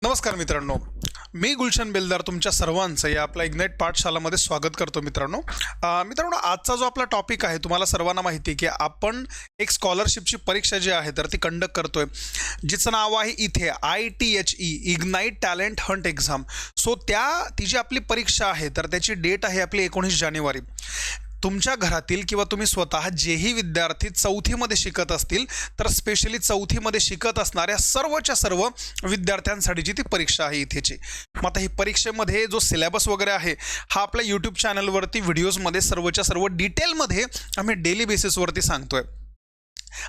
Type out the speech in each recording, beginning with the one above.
नमस्कार मित्रांनो, मी गुलशन बेलदार तुमच्या सर्वांचं या आपल्या इग्नाइट पाठशालामध्ये स्वागत करतो. मित्रांनो, आजचा जो आपला टॉपिक आहे तुम्हाला सर्वांना माहिती आहे की आपण एक स्कॉलरशिपची परीक्षा जी आहे तर ती कंडक्ट करतोय, जिचं नाव आहे इथे ITHE ignite talent Hunt exam. So ती जी आपली परीक्षा आहे तर त्याची डेट आहे आपली 19 जानेवारी. तुमच्या घरातील किंवा तुम्ही स्वतः जेही विद्यार्थी चौथीमध्ये शिकत असतील तर स्पेशली चौथीमध्ये शिकत असणाऱ्या सर्वच्या सर्व विद्यार्थ्यांसाठीची ती परीक्षा आहे इथेची. मग आता ही परीक्षेमध्ये जो सिलेबस वगैरे आहे हा आपल्या यूट्यूब चॅनलवरती व्हिडिओजमध्ये सर्वच्या सर्व डिटेलमध्ये आम्ही डेली बेसिसवरती सांगतोय.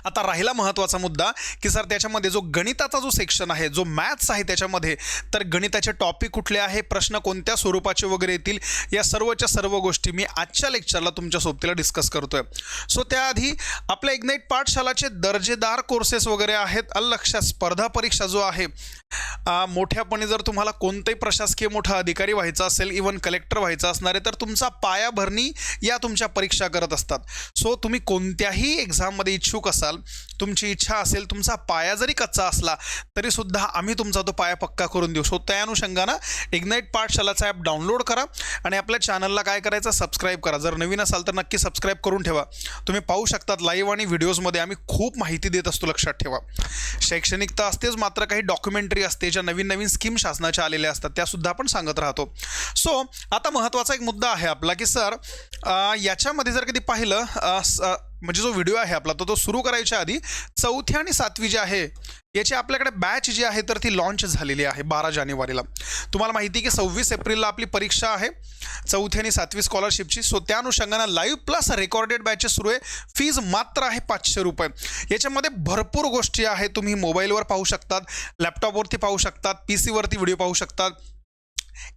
आता राहिला महत्त्वाचा मुद्दा की सर त्याच्यामध्ये जो गणिताचा जो सेक्शन आहे, जो मॅथ्स आहे त्याच्यामध्ये, तर गणिताचे टॉपिक कुठले आहे, प्रश्न कोणत्या स्वरूपाचे वगैरे येतील, या सर्वच्या सर्व गोष्टी मी आजच्या लेक्चरला तुमच्या सोबतीला डिस्कस करतोय. सो त्याआधी आपल्या इग्नाइट पाठशालाचे दर्जेदार कोर्सेस वगैरे आहेत. लक्षात, स्पर्धा परीक्षा जो आहे मोठ्यापणे जर तुम्हाला कोणताही प्रशासकीय मोठा अधिकारी व्हायचा असेल, इवन कलेक्टर व्हायचं असणार आहे, तर तुमचा पायाभरणी या तुमच्या परीक्षा करत असतात. सो तुम्ही कोणत्याही एक्झाममध्ये इच्छुक असाल, तुमची इच्छा असेल, तुमचा पाया जरी कच्चा असला तरीसुद्धा आम्ही तुमचा तो पाया पक्का करून देऊ. सो त्या अनुषंगानं इग्नाइट पाठशालाचा ॲप डाउनलोड करा आणि आपल्या चॅनलला काय करायचं, सबस्क्राईब करा. जर नवीन असाल तर नक्की सबस्क्राईब करून ठेवा. तुम्ही पाहू शकतात लाईव्ह आणि व्हिडिओजमध्ये आम्ही खूप माहिती देत असतो. लक्षात ठेवा, शैक्षणिक तर असतेच, मात्र काही डॉक्युमेंटरी असते, ज्या नवीन नवीन स्कीम शासनाच्या आलेल्या असतात त्यासुद्धा आपण सांगत राहतो. सो आता महत्त्वाचा एक मुद्दा आहे आपला की सर याच्यामध्ये जर कधी पाहिलं म्हणजे जो व्हिडिओ आहे आपला तो सुरू करायच्या आधी चौथी आणि सातवी जी आहे याची आपल्याकडे बॅच जी आहे तर ती लॉन्च झालेली आहे 12 जानेवारीला. तुम्हाला माहिती आहे की 26 एप्रिलला आपली परीक्षा आहे चौथी आणि सातवी स्कॉलरशिपची. सो त्या अनुषंगानं लाईव्ह प्लस रेकॉर्डेड बॅचेस सुरू आहे. फीज मात्र आहे 500 रुपये. याच्यामध्ये भरपूर गोष्टी आहेत. तुम्ही मोबाईलवर पाहू शकतात, लॅपटॉपवरती पाहू शकतात, PC वरती व्हिडिओ पाहू शकतात.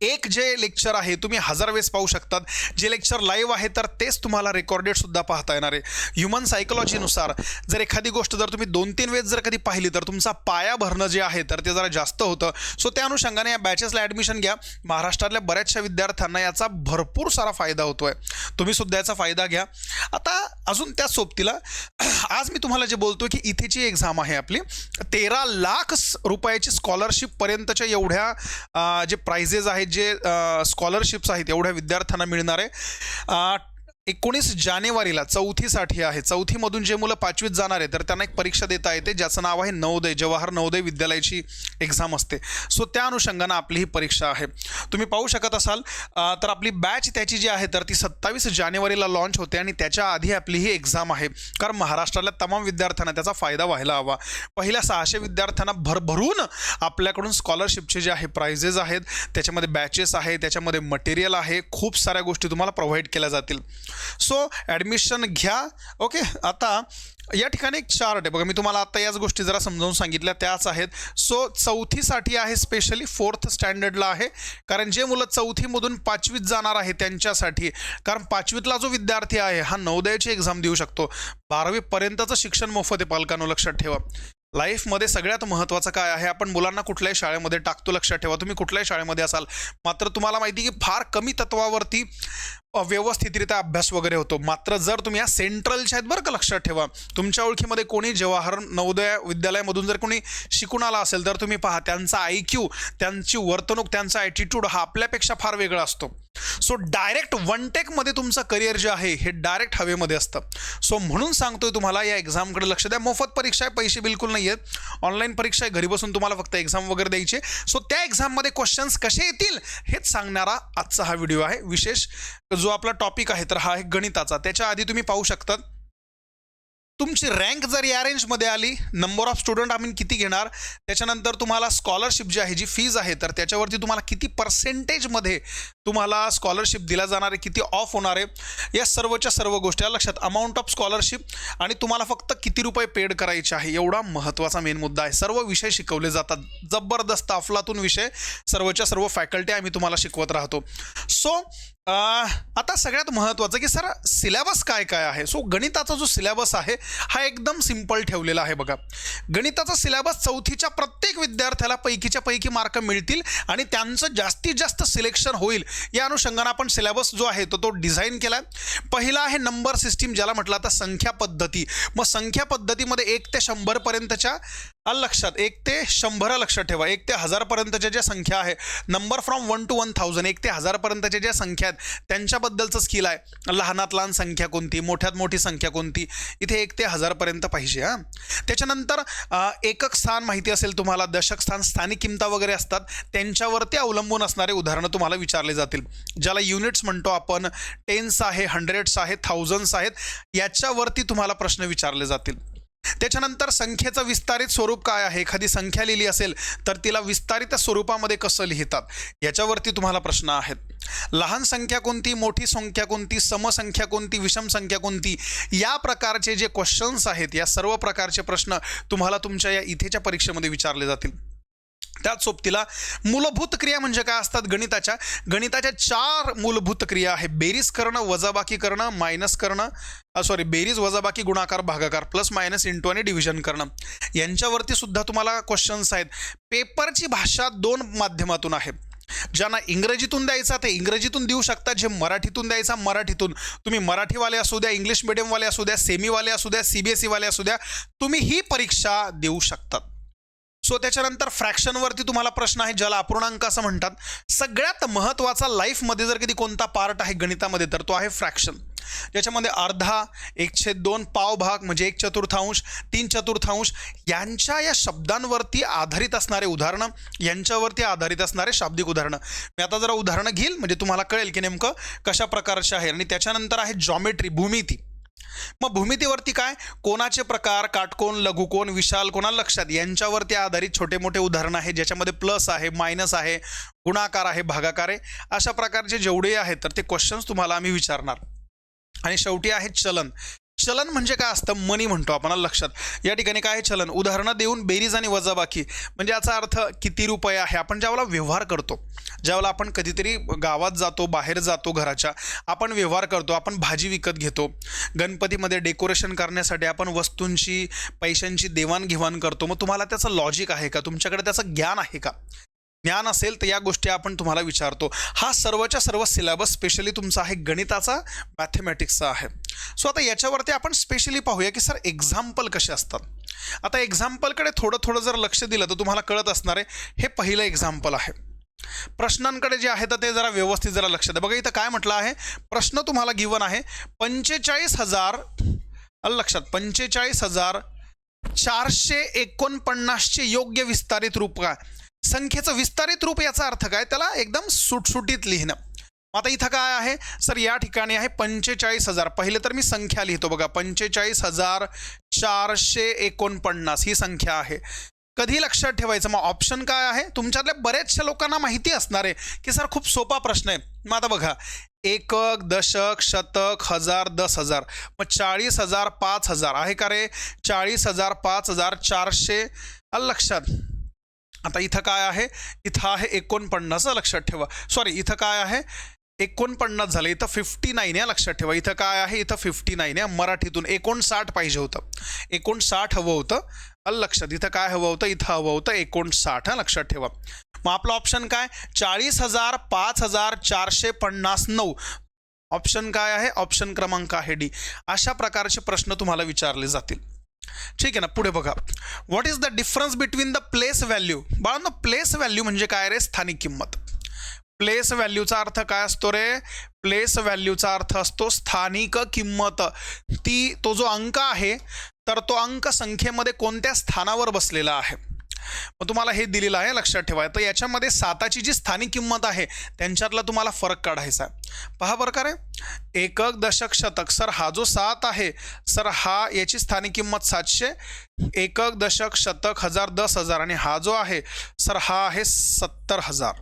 एक जे लेक्चर आहे तुम्ही 1000 वेळेस पाहू शकतात. जे लेक्चर लाईव्ह आहे तर तेच तुम्हाला रेकॉर्डेडसुद्धा पाहता येणार आहे. ह्युमन सायकोलॉजीनुसार जर एखादी गोष्ट जर तुम्ही 2-3 वेळेस जर कधी पाहिली तर तुमचा पाया भरणं जे आहे तर ते जरा जास्त होतं. सो त्या अनुषंगाने या बॅचेसला ॲडमिशन घ्या. महाराष्ट्रातल्या बऱ्याचशा विद्यार्थ्यांना याचा भरपूर सारा फायदा होतो आहे. तुम्हीसुद्धा याचा फायदा घ्या. आता अजून त्या सोबतीला आज मी तुम्हाला जे बोलतो की इथेची एक्झाम आहे आपली 13 लाख रुपयाची स्कॉलरशिपपर्यंतच्या एवढ्या जे प्राइजेस आहेत, जे स्कॉलरशिप्स आहेत, एवढ्या विद्यार्थ्यांना मिळणार आहे. 19 जानेवारीला चौथीसाठी आहे. चौथीमधून जे मुलं 5वीत जाणार आहे तर त्यांना एक परीक्षा देता येते ज्याचं नाव आहे नवोदय, जवाहर नवोदय विद्यालयाची एक्झाम असते. सो त्या अनुषंगानं आपली ही परीक्षा आहे. तुम्ही पाहू शकत असाल तर आपली बॅच त्याची जी आहे तर ती 27 जानेवारीला लॉन्च होते आणि त्याच्या आधी आपली ही एक्झाम आहे. कारण महाराष्ट्रातल्या तमाम विद्यार्थ्यांना त्याचा फायदा व्हायला हवा. पहिल्या 600 विद्यार्थ्यांना भरभरून आपल्याकडून स्कॉलरशिपचे जे आहे प्राइजेस आहेत, त्याच्यामध्ये बॅचेस आहे, त्याच्यामध्ये मटेरियल आहे, खूप साऱ्या गोष्टी तुम्हाला प्रोव्हाइड केल्या जातील. सो ॲडमिशन घ्या. ओके, आता या ठिकाणी एक चार्ट आहे बघा. मी तुम्हाला आता याच गोष्टी जरा समजावून सांगितल्या त्याच आहेत. सो चौथीसाठी आहे, स्पेशली 4th स्टँडर्डला आहे. कारण जे मुलं चौथीमधून 5वीत जाणार आहे त्यांच्यासाठी. कारण 5वीतला जो विद्यार्थी आहे हा नवोदयाची एक्झाम देऊ शकतो. 12वीपर्यंतचं शिक्षण मोफत आहे पालकांनो. लक्षात ठेवा, लाईफमध्ये सगळ्यात महत्त्वाचं काय आहे, आपण मुलांना कुठल्याही शाळेमध्ये टाकतो. लक्षात ठेवा, तुम्ही कुठल्याही शाळेमध्ये असाल, मात्र तुम्हाला माहिती की फार कमी तत्वावरती व्यवस्थितरित्या अभ्यास वगैरे होतो. मात्र जर तुम्ही या सेंट्रलच्या आहेत बरं का, लक्षात ठेवा, तुमच्या ओळखीमध्ये कोणी जवाहर नवोदय विद्यालयामधून जर कोणी शिकून आला असेल तर तुम्ही पहा त्यांचा IQ, त्यांची वर्तणूक, त्यांचा ॲटिट्यूड हा आपल्यापेक्षा फार वेगळा असतो. सो डायरेक्ट वन टेकमध्ये तुमचं करिअर जे आहे हे डायरेक्ट हवेमध्ये असतं. सो म्हणून सांगतोय तुम्हाला या एक्झामकडे लक्ष द्या. मोफत परीक्षा आहे, पैसे बिलकुल नाही आहेत. ऑनलाईन परीक्षा आहे, घरी बसून तुम्हाला फक्त एक्झाम वगैरे द्यायचे. सो त्या एक्झाममध्ये क्वेश्चन्स कसे येतील हेच सांगणारा आजचा हा व्हिडिओ आहे. विशेष जो आपला टॉपिक आहे तर हा आहे गणिताचा. त्याच्या आधी तुम्ही पाहू शकता तुमची रँक जर या रेंजमध्ये आली, नंबर ऑफ स्टुडंट आम्ही किती घेणार, त्याच्यानंतर तुम्हाला स्कॉलरशिप जी आहे, जी फीज आहे तर त्याच्यावरती तुम्हाला किती पर्सेंटेजमध्ये तुम्हाला स्कॉलरशिप दिला जाणार आहे, किती ऑफ होणार आहे, या सर्वच्या सर्व गोष्टी लक्षात. अमाऊंट ऑफ स्कॉलरशिप आणि तुम्हाला फक्त किती रुपये पेड करायचे आहे, एवढा महत्त्वाचा मेन मुद्दा आहे. सर्व विषय शिकवले जातात. जबरदस्त अफलातून विषय सर्वच्या सर्व फॅकल्टी आम्ही तुम्हाला शिकवत राहतो. सो आता सगळ्यात महत्त्वाचं की सर सिलेबस काय काय आहे. सो गणिताचा जो सिलेबस आहे हा एकदम सिंपल ठेवलेला आहे बघा. गणिताचा सिलेबस चौथीच्या प्रत्येक विद्यार्थ्याला पैकीच्या पैकी मार्क मिळतील आणि त्यांचं जास्तीत जास्त सिलेक्शन होईल या अनुषंगाने आपण सिलेबस जो आहे तो डिझाईन केला आहे. पहिला आहे नंबर सिस्टीम, ज्याला म्हटलं आता संख्या पद्धती. मग संख्या पद्धतीमध्ये 1 ते 100 पर्यंतच्या आलं लक्षात. 1 ते 100 लक्षात ठेवा. 1 ते 1000 पर्यंतच्या ज्या संख्या आहे, नंबर फ्रॉम 1 to 1000, 1 ते 1000 पर्यंतच्या ज्या संख्या आहेत त्यांच्याबद्दलचं स्किल आहे. लहानात लहान संख्या कोणती, मोठ्यात मोठी संख्या कोणती, इथे 1 ते 1000 पर्यंत पाहिजे. हां, त्याच्यानंतर एकक स्थान माहिती असेल तुम्हाला, दशक स्थान, स्थानिक किमता वगैरे असतात, त्यांच्यावरती अवलंबून असणारे उदाहरणं तुम्हाला विचारले जातील. ज्याला युनिट्स म्हणतो आपण, टेन्स आहे, हंड्रेड्स आहेत, थाउजंड्स आहेत, याच्यावरती तुम्हाला प्रश्न विचारले जातील. त्याच्यानंतर संख्येचं विस्तारित स्वरूप काय आहे, एखादी संख्या लिहिली असेल तर तिला विस्तारित स्वरूपामध्ये कसं लिहितात, याच्यावरती तुम्हाला प्रश्न आहेत. लहान संख्या कोणती, मोठी संख्या कोणती, समसंख्या कोणती, विषम संख्या कोणती, या प्रकारचे जे क्वेश्चन्स आहेत, या सर्व प्रकारचे प्रश्न तुम्हाला तुमच्या या इथेच्या परीक्षेमध्ये विचारले जातील. त्याच सोबतीला मूलभूत क्रिया म्हणजे काय असतात, गणिताच्या 4 मूलभूत क्रिया आहे. बेरीज करणं, वजाबाकी करणं, मायनस करणं, बेरीज, वजाबाकी, गुणाकार, भागाकार, प्लस मायनस, इंटू आणि डिव्हिजन करणं, यांच्यावरती सुद्धा तुम्हाला क्वेश्चन्स आहेत. पेपरची भाषा 2 माध्यमातून आहे. ज्यांना इंग्रजीतून द्यायचा ते इंग्रजीतून देऊ शकता, जे मराठीतून द्यायचा मराठीतून. तुम्ही मराठीवाले असू द्या, इंग्लिश मिडियमवाले असू द्या, सेमीवाले असू द्या, CBSE वाले असू द्या, तुम्ही ही परीक्षा देऊ शकतात. त्याच्यानंतर फ्रॅक्शनवरती तुम्हाला प्रश्न आहे, ज्याला अपूर्णांक असं म्हणतात. सगळ्यात महत्त्वाचा लाईफमध्ये जर कधी कोणता पार्ट आहे गणितामध्ये तर तो आहे फ्रॅक्शन, ज्याच्यामध्ये अर्धा, 1/2, पावभाग म्हणजे 1/4, 3/4 यांच्या या शब्दांवरती आधारित असणारे उदाहरणं, यांच्यावरती आधारित असणारे शाब्दिक उदाहरणं. मी आता जरा उदाहरणं घेईल म्हणजे तुम्हाला कळेल की नेमकं कशा प्रकारचे आहे. आणि त्याच्यानंतर आहे जॉमेट्री, भूमिती. मग भूमितीवरती काय, कोणाचे प्रकार, काटकोन, लघुकोन, विशाल कोण, लक्षात, यांच्यावरती आधारित छोटे मोठे उदाहरणं आहे, ज्याच्यामध्ये प्लस आहे, मायनस आहे, गुणाकार आहे, भागाकार आहे, अशा प्रकारचे जेवढे आहेत तर ते क्वेश्चन्स तुम्हाला आम्ही विचारणार. आणि शेवटी आहे चलन. चलन म्हणजे काय असतं, मनी म्हणतो आपण, लक्षात. या ठिकाणी काय आहे, चलन. उदाहरणं देऊन बेरीज आणि वजाबाकी म्हणजे याचा अर्थ किती रुपये आहे. आपण ज्यावेळेला व्यवहार करतो, ज्यावेळेला आपण कधीतरी गावात जातो, बाहेर जातो घराच्या, आपण व्यवहार करतो, आपण भाजी विकत घेतो, गणपतीमध्ये डेकोरेशन करण्यासाठी आपण वस्तूंची, पैशांची देवाणघेवाण करतो. मग तुम्हाला त्याचं लॉजिक आहे का, तुमच्याकडे त्याचं ज्ञान आहे का. ज्ञान असेल तर या गोष्टी आपण तुम्हाला विचारतो. हा सर्वच्या सर्व सिलेबस स्पेशली तुमचा आहे गणिताचा, मॅथमॅटिक्सचा आहे. आता याच्यावरती आपण स्पेशली पाहूया की सर एक्झाम्पल कसे असतात. आता एक्झाम्पलकडे थोडं जर लक्ष दिलं तर तुम्हाला कळत असणार आहे. हे पहिलं एक्झाम्पल आहे. प्रश्नांकडे जे आहे तर ते जरा व्यवस्थित जरा लक्ष द्या. बघा इथं काय म्हटलं आहे, प्रश्न तुम्हाला गिवन आहे 45,000, लक्षात, 45,449 योग्य विस्तारित रूप काय. संख्येचं विस्तारित रूप याचा अर्थ काय, त्याला एकदम सुटसुटीत लिहिणं. आता इथं काय आहे सर, या ठिकाणी आहे 45,000. पहिले तर मी संख्या लिहितो बघा, 45,449 ही संख्या आहे. कधी लक्षात ठेवायचं, मग ऑप्शन काय आहे, तुमच्यातल्या बऱ्याचशा लोकांना माहिती असणार आहे की सर खूप सोपा प्रश्न आहे. मग आता बघा, एकक, दशक, शतक, हजार, 10,000, मग 40,000, 5,000 आहे का रे, 40,000, 5,400, लक्षात. आता इथं काय आहे, इथं आहे 49, लक्षात ठेवा. इथं काय आहे 49 झालं, इथं 59 आहे, लक्षात ठेवा. इथं काय आहे, इथं 59 आहे. मराठीतून 59 पाहिजे होतं, 59 हवं होतं, लक्षात. इथं काय हवं होतं, इथं हवं होतं 59, लक्षात ठेवा. मग आपला ऑप्शन काय, 40,000, 5,459. ऑप्शन काय आहे, ऑप्शन क्रमांक आहे डी. अशा प्रकारचे प्रश्न तुम्हाला विचारले जातील. ठीक आहे ना. पुढे बघा, what is the difference between the place value. बाळांनो, प्लेस व्हॅल्यू म्हणजे काय रे, स्थानिक किंमत. प्लेस व्हॅल्यूचा अर्थ काय असतो रे, प्लेस व्हॅल्यूचा अर्थ असतो स्थानिक किंमत. तो जो अंक आहे तर तो अंक संख्येमध्ये कोणत्या स्थानावर बसलेला आहे. मग तुम्हाला हे दिलेलं आहे, लक्षात ठेवा. तर याच्यामध्ये 7ची जी स्थानिक किंमत आहे त्यांच्यातला तुम्हाला फरक काढायचा आहे. पहा बरं का रे, एकक, दशक, शतक. सर हा जो 7 आहे सर, हा याची स्थानिक किंमत 700. एकक, दशक, शतक, हजार, 10,000. आणि हा जो आहे सर, हा आहे 70,000,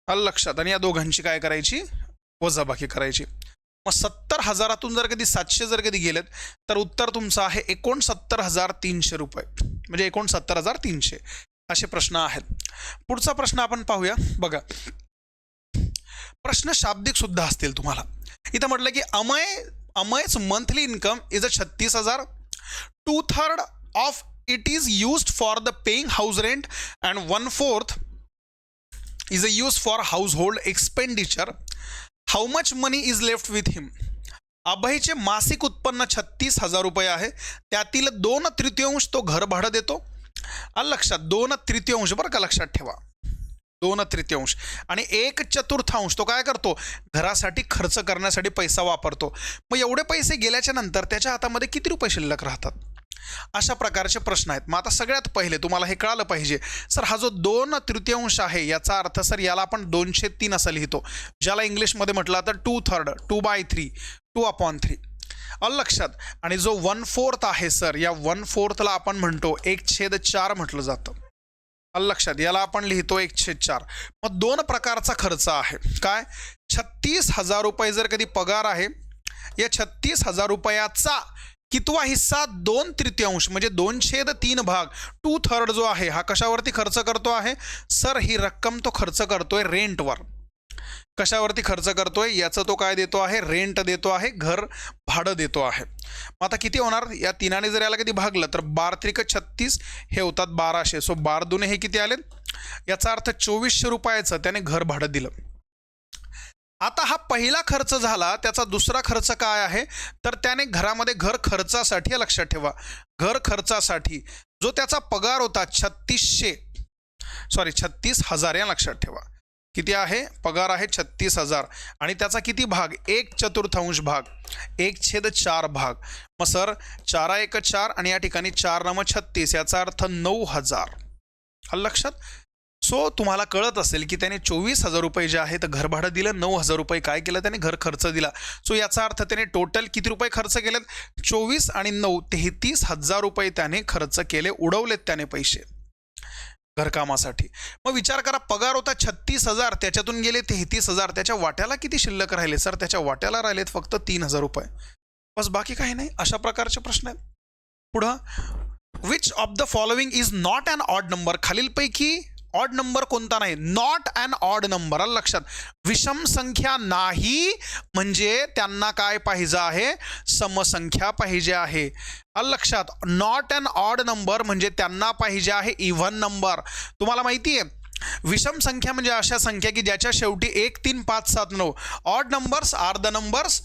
लक्षात. आणि या दोघांची काय करायची, वजाबाकी करायची. मग 70,000तून जर कधी 700 जर कधी गेलेत तर उत्तर तुमचं आहे 69,300 रुपये, म्हणजे 69,300. असे प्रश्न आहेत. पुढचा प्रश्न आपण पाहूया. बघा, प्रश्न शाब्दिक सुद्धा असतील तुम्हाला. इथं म्हटलं की अमयच monthly income is 36,000. 2/3 of it is used for the paying house rent and 1/4 is a use for household expenditure. How much money is left with him? अभयचे मासिक उत्पन्न 36,000 रुपये आहे. त्यातील 2/3 तो घर भाडं देतो. आलं लक्षात, 2/3 बरं का, लक्षात ठेवा, 2/3 आणि 1/4 तो काय करतो, घरासाठी खर्च करण्यासाठी पैसा वापरतो. मग एवढे पैसे गेल्याच्या नंतर त्याच्या हातामध्ये किती रुपये शिल्लक राहतात? अशा प्रकारचे प्रश्न आहेत. मग आता सगळ्यात पहिले तुम्हाला हे कळालं पाहिजे, सर हा जो 2/3 आहे याचा अर्थ सर याला आपण 2/3 असं लिहितो, ज्याला इंग्लिशमध्ये म्हटलं तर 2/3, 2/3, 2/3. आलं लक्षात. आणि जो 1/4 आहे सर, या 1/4ला आपण म्हणतो 1/4 म्हटलं जातं. आलं लक्षात, याला आपण लिहितो 1/4. मग 2 प्रकारचा खर्च आहे. काय? 36,000 रुपये जर कधी पगार आहे, या 36,000 रुपयाचा कितवा हिस्सा 2/3 म्हणजे 2/3 भाग, 2/3 जो आहे हा कशावरती खर्च करतो आहे सर? ही रक्कम तो खर्च करतोय रेंटवर. कशावरती खर्च करतोय? याचं तो काय देतो आहे? रेंट देतो आहे, घर भाडं देतो आहे. मग आता किती होणार? या 3ने जर याला कधी भागलं तर 12×3 = 36, हे होतात 1200. सो 12×2 हे किती आले? याचा अर्थ 2400 रुपयाचं त्याने घर भाडं दिलं. आता हा पहिला खर्च झाला. त्याचा दुसरा खर्च काय आहे तर त्याने घरामध्ये घर खर्चासाठी, लक्षात ठेवा, घर खर्चासाठी जो त्याचा पगार होता 36,000 या लक्षात ठेवा. किती आहे? पगार आहे 36,000 आणि त्याचा किती भाग? 1/4 भाग, 1/4 भाग. मग सर 4×1 आणि या ठिकाणी 4×9 = 36, याचा अर्थ 9,000. आलं लक्षात. सो तुम्हाला कळत असेल की त्याने 24,000 रुपये जे आहे तर घर भाडं दिलं, 9,000 रुपये काय केलं त्याने? घर खर्च दिला. सो याचा अर्थ त्याने टोटल किती रुपये खर्च केलेत? 24 आणि 9 33,000 रुपये त्याने खर्च केले, उडवलेत त्याने पैसे घरकामासाठी. मग विचार करा, पगार होता 36,000, त्याच्यातून गेले 33,000, त्याच्या वाट्याला किती शिल्लक राहिले सर? त्याच्या वाट्याला राहिलेत फक्त 3,000 रुपये, बस, बाकी काही नाही. अशा प्रकारचे प्रश्न आहेत. पुढं, which of the following is not an odd number? खालीलपैकी ऑड नंबर कोणता नाही? Not an odd number. आलं लक्षात. विषम संख्या नाही म्हणजे त्यांना काय पाहिजे आहे? समसंख्या पाहिजे आहे. आलं लक्षात. नॉट अन ऑड नंबर म्हणजे त्यांना पाहिजे आहे इव्हन नंबर. तुम्हाला माहिती आहे, विषम संख्या म्हणजे अशा संख्या की ज्याच्या शेवटी 1, 3, 5, 7, 9. Odd numbers are the numbers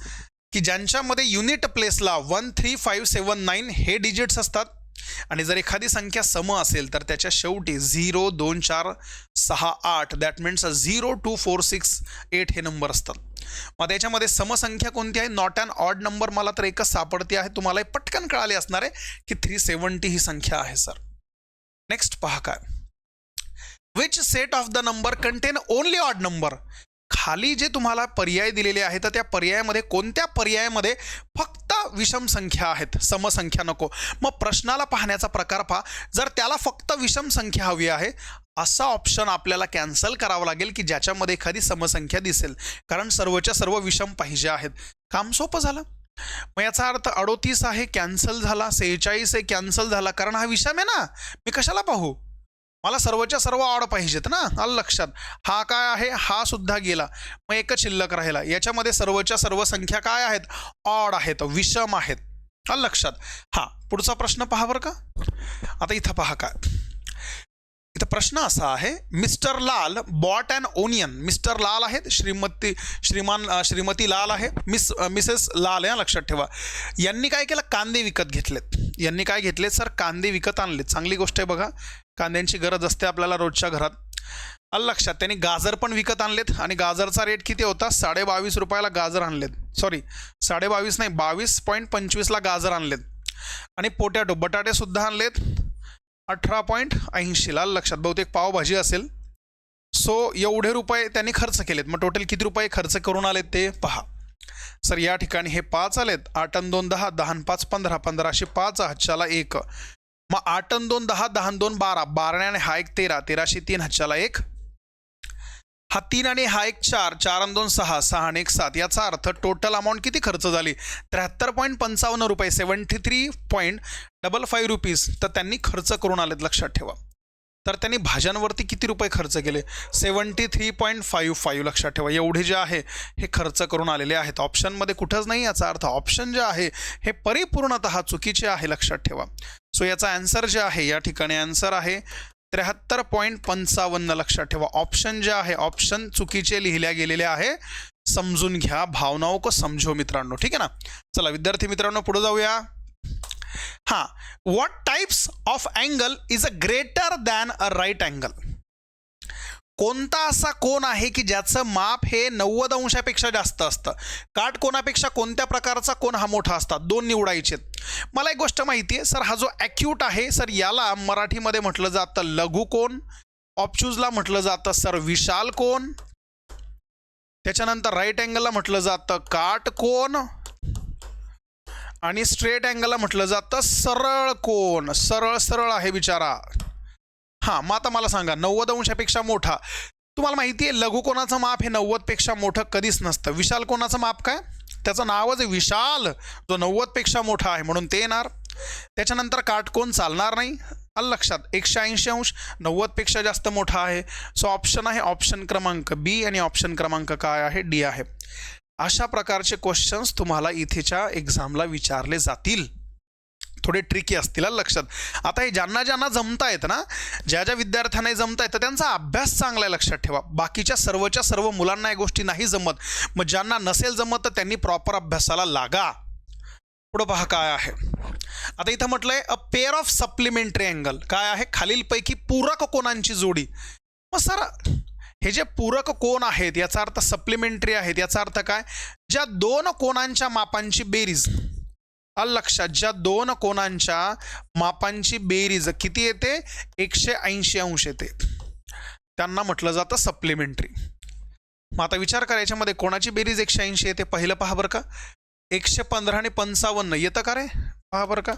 की ज्यांच्यामध्ये युनिट प्लेसला 1, 3, 5, 7, 9 हे डिजिट्स असतात. आणि जर एखादी संख्या सम असेल तर त्याच्या शेवटी 0, 2, 4, 6, 8 दॅट मीन्स 0, 2, 4, 6, 8 हे नंबर असतात. मग त्याच्यामध्ये समसंख्या कोणती आहे? Not an odd number. मला तर एकच सापडते आहे, तुम्हाला पटकन कळाले असणार आहे की 370 ही संख्या आहे सर. नेक्स्ट पहा काय, which set of the number content only odd number? खाली जे तुम्हाला पर्याय दिलेले आहेत तर त्या पर्यायामध्ये कोणत्या पर्यायामध्ये फक्त विषम संख्या आहेत, समसंख्या नको? मग प्रश्नाला पाहण्याचा प्रकार पहा. जर त्याला फक्त विषम संख्या हवी आहे असा ऑप्शन आपल्याला कॅन्सल करावा लागेल की ज्याच्यामध्ये एखादी समसंख्या दिसेल, कारण सर्वच्या सर्व विषम पाहिजे आहेत. काम सोपं झालं. मग याचा अर्थ 38 आहे, कॅन्सल झाला. 46 आहे, कॅन्सल झाला, कारण हा विषम आहे ना. मी कशाला पाहू? मला सर्वच्या सर्व ऑड पाहिजेत ना. आलं लक्षात. हा काय आहे? हा सुद्धा गेला. मग एकच शिल्लक राहिला. याच्यामध्ये सर्वच्या सर्व संख्या काय आहेत? ऑड आहेत, विषम आहेत. आलं लक्षात. हा पुढचा प्रश्न पहा बरं का. आता इथं पहा काय, इथं प्रश्न असा आहे, मिस्टर लाल बॉट अन ओनियन. मिस्टर लाल आहेत, श्रीमती लाल आहे, मिसेस लाल आहे, लक्षात ठेवा. यांनी काय केलं? कांदे विकत घेतलेत. यांनी काय घेतलेत सर? कांदे विकत आणलेत. चांगली गोष्ट आहे बघा, कांद्यांची गरज असते आपल्याला रोजच्या घरात. आलं लक्षात. त्यांनी गाजर पण विकत आणलेत आणि गाजरचा रेट किती होता? 22.5 रुपयाला गाजर आणलेत. सॉरी 22.5 नाही, 22.25ला गाजर आणलेत. आणि पोटॅटो, बटाटे सुद्धा आणलेत 18.80ला. लक्षात. बहुतेक पावभाजी असेल. सो एवढे रुपये त्यांनी खर्च केलेत. मग टोटल किती रुपये खर्च करून आलेत ते पहा. सर या ठिकाणी हे 5 आलेत. 8 आणि 2 10, 10 आणि 5 15, 15शी 5 हातच्याला 1. मग 8 आणि 2 10, 10 आणि 2 12, 12 आणि हा 1 13, 13शी 3 हातच्याला 1. हा 3 आणि हा 1 4, 4 आणि 2 6, 6 आणि 1 7. याचा अर्थ टोटल अमाऊंट किती खर्च झाली? 73.55 रुपये, 73.55 रुपीज तर त्यांनी खर्च करून आलेत. लक्षात ठेवा. तर त्यांनी भाज्यांवरती किती रुपये खर्च केले? 73.55. लक्षात ठेवा. एवढे जे आहे हे खर्च करून आलेले आहेत. ऑप्शनमध्ये कुठंच नाही. याचा अर्थ ऑप्शन जे आहे हे परिपूर्णतः चुकीचे आहे. लक्षात ठेवा. सो याचा आन्सर जे आहे या ठिकाणी आन्सर आहे 73.55. लक्षात ठेवा. ऑप्शन जे आहे ऑप्शन चुकीचे लिहिल्या गेलेले आहे. समजून घ्या, भावनाओं को समझो मित्रांनो, ठीक आहे ना. चला विद्यार्थी मित्रांनो पुढे जाऊया. हां, what types of angle is a greater than a right angle. कोणता असा कोन आहे की ज्याचं माप हे 90 अंशापेक्षा जास्त असतं. काटकोनापेक्षा कोणत्या प्रकारचा कोन हा मोठा असतात. दोन निवडायचे. मला एक गोष्ट माहिती आहे सर, हा जो ॲक्यूट आहे सर याला मराठीमध्ये म्हटलं जातं लघुकोन, ऑब्च्युजला म्हटलं जातं सर विशाल कोन, त्याच्यानंतर राईट अँगलला म्हटलं जातं काटकोन आणि स्ट्रेट अँगलला म्हटलं जातं सरळ कोन. सरळ सरळ आहे बिचारा. हां, मग आता मला सांगा 90 अंशापेक्षा मोठा. तुम्हाला माहिती आहे लघुकोनाचं माप हे 90पेक्षा मोठं कधीच नसतं. विशाल कोनाचं माप काय, त्याचं नावच आहे विशाल, जो 90पेक्षा मोठा आहे म्हणून ते येणार. त्याच्यानंतर काटकोन चालणार नाही. आलं लक्षात. 180 अंश 90पेक्षा जास्त मोठा आहे. सो ऑप्शन आहे ऑप्शन क्रमांक बी आणि ऑप्शन क्रमांक काय आहे डी आहे. अशा प्रकारचे क्वेश्चन्स तुम्हाला इथेच्या एक्झामला विचारले जातील. थोडे ट्रिकी असतील लक्षात. आता हे ज्यांना ज्यांना जमता येतं ना, ज्या ज्या विद्यार्थ्यांना जमता येतं त्यांचा अभ्यास चांगला आहे लक्षात ठेवा. बाकीच्या सर्वच्या सर्व मुलांना या गोष्टी नाही जमत. मग ज्यांना नसेल जमत तर त्यांनी प्रॉपर अभ्यासाला लागा. पुढं पहा काय आहे. आता इथं म्हटलंय a pair of supplementary angle. काय आहे, खालीलपैकी पूरक कोनांची जोडी. मग सर हे जे पूरक कोन आहेत याचा अर्थ सप्लिमेंटरी आहेत, याचा अर्थ काय, ज्या दोन कोनांच्या मापांची बेरीज. लक्षात, ज्या दोन कोनांच्या मापांची बेरीज किती येते 180 अंश येते, त्यांना म्हटलं जातं सप्लिमेंटरी. मग आता विचार करा याच्यामध्ये कोणाची बेरीज 180 येते. पहिलं पहा बरं का, 115 आणि 55 येतं का रे. पहा बरं का,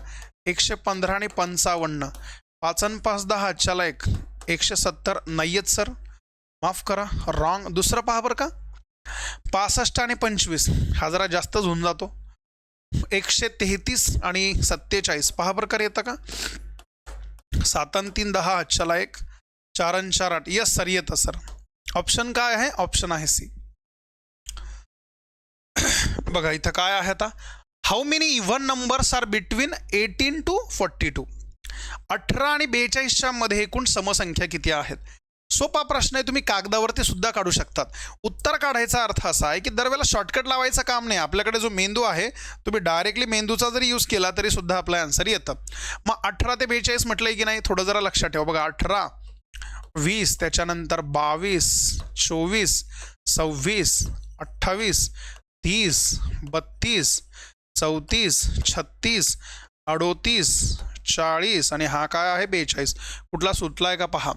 115 आणि 55, 5 आणि 5 10, चला 170 नाही येत सर, माफ करा रॉंग. दुसरं पहा बरं का, 65 आणि 25 हा जरा जास्तच होऊन जातो. 133 आणि 47 पहा बरं का येतं का. 7 आणि 3 10, चला 4 आणि 4 8. यस सर येतं सर. ऑप्शन काय आहे, ऑप्शन आहे सी. बघा इथं काय आहे आता, how many even numbers are between 18 to 42. 18 आणि 42च्या मध्ये एकूण समसंख्या किती आहेत. सोपा प्रश्न आहे, तुम्ही कागदावरती सुद्धा काढू शकतात. उत्तर काढायचा अर्थ असा आहे की दरवेळेला शॉर्टकट लावायचं काम नाही. आपल्याकडे जो मेंदू आहे तुम्ही डायरेक्टली मेंदूचा जरी यूज केला तरी सुद्धा आपला आन्सर येतं. मग 18 ते 42 म्हटलंय की नाही, थोडं जरा लक्षात ठेवा. बघा 18 20, त्याच्यानंतर 22 24 26 28 30 32 34 36 38 40 आणि हा काय आहे 42. कुठला सुटलाय का पहा.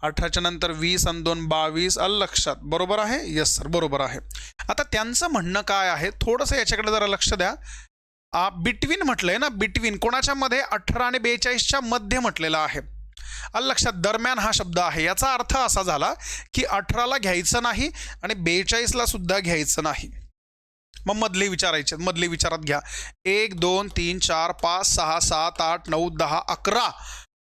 18च्या नंतर 20 आणि 2 22. लक्षात, बरोबर आहे. यस सर बरोबर आहे. आता त्यांचं म्हणणं काय आहे, थोडंसं याच्याकडे जरा लक्ष द्या. बिटवीन म्हटलंय ना, बिटवीन कोणाच्या मध्ये 18 आणि 42च्या मध्ये म्हटलेलं आहे. लक्षात, दरम्यान हा शब्द आहे. याचा अर्थ असा झाला की 18ला घ्यायचं नाही आणि 42ला सुद्धा घ्यायचं नाही. मग मधले विचारायचे, मधले विचारात घ्या. 1 2 3 4 5 6 7 8 9 10 11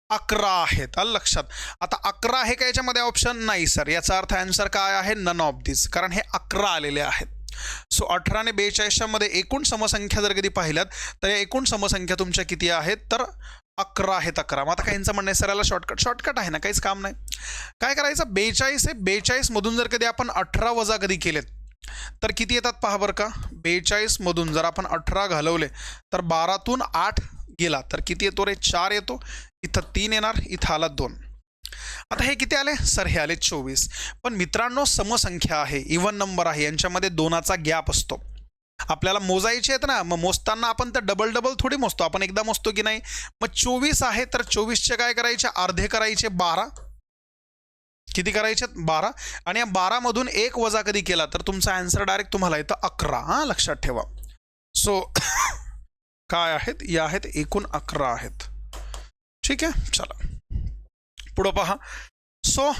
11 आहेत. लक्षात. आता 11 आहे का याच्यामध्ये ऑप्शन नाही सर. याचा अर्थ आन्सर काय आहे, नन ऑफ दिस, कारण हे 11 आलेले आहेत. सो 18 आणि 42च्या मध्ये एकूण समसंख्या जर कधी पाहिल्यात तर एकूण समसंख्या तुमच्या किती आहेत, तर 11 आहेत. 11. मग आता काहींचं म्हणणं आहे सर याला शॉर्टकट आहे ना, काहीच काम नाही. काय करायचं, 42 आहे, 42 मधून जर कधी आपण 18 वजा कधी केलेत तर किती येतात पहा बरं का. 42 मधून जर आपण 18 घालवले तर 12तून 8 गेला तर किती येतो रे, 4 येतो. इथं 3 येणार, इथं आला 2. आता हे किती आले सर, हे आले 24. पण मित्रांनो समसंख्या आहे, इव्हन नंबर आहे, यांच्यामध्ये 2चा गॅप असतो. आपल्याला मोजायचे आहेत ना, मग मोजताना आपण तर डबल थोडी मोजतो, आपण एकदा मोजतो की नाही. मग 24 आहे तर 24चे काय करायचे, अर्धे करायचे 12. किती करायचे 12. आणि या 12 मधून 1 वजा कधी केला तर तुमचा आन्सर डायरेक्ट तुम्हाला येतं 11. हां लक्षात ठेवा. सो काय आहेत, या आहेत एकूण 11 आहेत. ठीक आहे, चला पुढं पहा. सो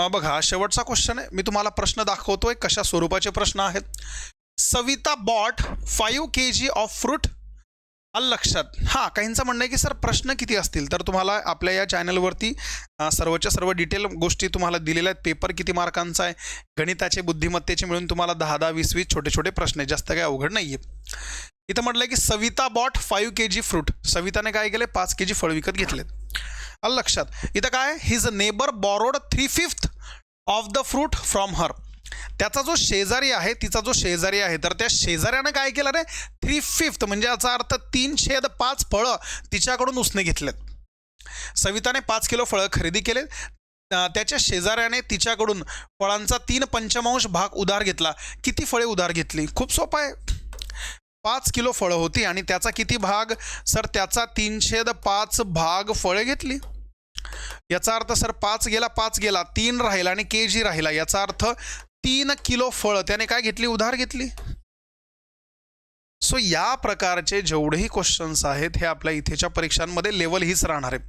बघा शेवटचा क्वेश्चन आहे. मी तुम्हाला प्रश्न दाखवतोय कशा स्वरूपाचे प्रश्न आहेत. Savita bought 5 kg of fruit. लक्षात. हां, काहींचं म्हणणं आहे की सर प्रश्न किती असतील, तर तुम्हाला आपल्या या चॅनलवरती सर्वच्या सर्व डिटेल गोष्टी तुम्हाला दिलेल्या आहेत. पेपर किती मार्कांचा आहे, गणिताचे बुद्धिमत्तेचे मिळून तुम्हाला 10 20 छोटे छोटे प्रश्न आहे, जास्त काही अवघड नाही आहे. इथं म्हटलं की सविता बॉट 5 kg फ्रूट. सविताने काय केले, 5 kg फळ विकत घेतलेत. लक्षात. इथं काय, his neighbour borrowed 3/5 of the fruit from her. त्याचा जो शेजारी आहे, तिचा जो शेजारी आहे, तर त्या शेजाऱ्यानं काय केलं रे, 3/5 म्हणजे याचा अर्थ 3/5 फळं तिच्याकडून उसने घेतलेत. सविताने 5 किलो फळं खरेदी केले. त्याच्या शेजाऱ्याने तिच्याकडून फळांचा 3/5 भाग उधार घेतला. किती फळे उधार घेतली? खूप सोपं आहे. 5 किलो फळं होती आणि त्याचा किती भाग? सर त्याचा 3/5 भाग फळे घेतली. याचा अर्थ सर 5 गेला 3 राहिला आणि केजी राहिला. याचा अर्थ 3 किलो फळं त्याने काय घेतली? उधार घेतली. सो या प्रकारचे जेवढेही क्वेश्चन्स आहेत हे आपल्या इथेच्या परीक्षांमध्ये लेवल हीच राहणार आहे.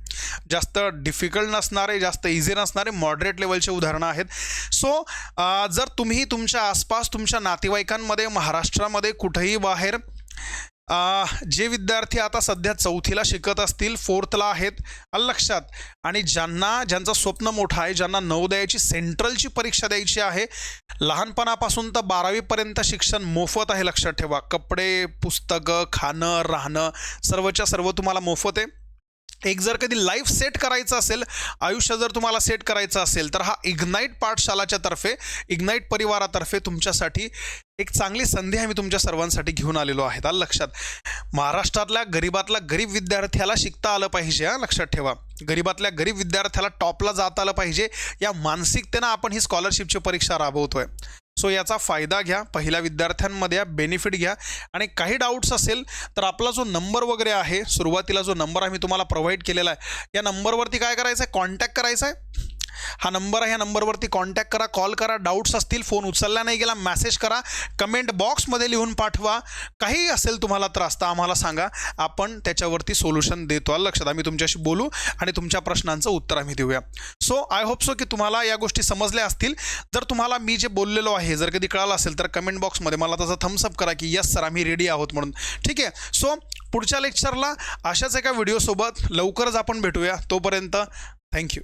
जास्त डिफिकल्ट नसणारे, जास्त इझी नसणारे, मॉडरेट लेवलचे उदाहरणं आहेत. सो जर तुम्ही तुमच्या आसपास तुमच्या नातेवाईकांमध्ये महाराष्ट्रामध्ये कुठेही बाहेर जे विद्यार्थी आता सध्या 4थीला शिकत असतील, 4थला आहेत, आलं लक्षात, आणि ज्यांचं स्वप्न मोठं आहे, ज्यांना नवोदयाची सेंट्रलची परीक्षा द्यायची आहे, लहानपणापासून तर 12वीपर्यंत शिक्षण मोफत आहे. लक्षात ठेवा. कपडे, पुस्तकं, खाणं, राहणं सर्वच्या सर्व तुम्हाला मोफत आहे. एक जर कधी लाईफ सेट करायचं असेल, आयुष्य जर तुम्हाला सेट करायचं असेल, तर हा इग्नाईट पाठशालाच्या तर्फे, इग्नाईट परिवारातर्फे तुमच्यासाठी एक चांगली संधी आहे मी तुमच्या सर्वांसाठी घेऊन आलेलो आहे. आलं लक्षात. महाराष्ट्रातल्या गरीबातला गरीब विद्यार्थ्याला शिकता आलं पाहिजे. लक्षात ठेवा. गरीबातल्या गरीब विद्यार्थ्याला टॉपला जाता आलं पाहिजे, या मानसिकतेनं आपण ही स्कॉलरशिपची परीक्षा राबवतोय. सो याचा फायदा घ्या, पहिल्या विद्यार्थ्यांमध्ये बेनिफिट घ्या. आणि काही डाऊट्स असेल तर आपला जो नंबर वगैरे आहे, सुरुवातीला जो नंबर आम्ही तुम्हाला प्रोव्हाइड केलेला आहे, या नंबरवरती काय करायचं आहे? कॉन्टॅक्ट करायचा आहे. हा नंबर आहे, या नंबरवरती कॉन्टॅक्ट करा, कॉल करा. डाऊट्स असतील, फोन उचलला नाही गेला, मेसेज करा, कमेंट बॉक्समध्ये लिहून पाठवा. काही असेल तुम्हाला त्रास तर आम्हाला सांगा, आपण त्याच्यावरती सोल्युशन देतो. लक्षात. आम्ही तुमच्याशी बोलू आणि तुमच्या प्रश्नांचं उत्तर आम्ही देऊया. सो आय होप सो की तुम्हाला या गोष्टी समजल्या असतील. जर तुम्हाला मी जे बोललेलो आहे जर कधी कळालं असेल तर कमेंट बॉक्समध्ये मला त्याचा थम्सअप करा की यस सर आम्ही रेडी आहोत म्हणून. ठीक आहे. सो पुढच्या लेक्चरला अशाच एका व्हिडिओसोबत लवकरच आपण भेटूया. तोपर्यंत थँक्यू.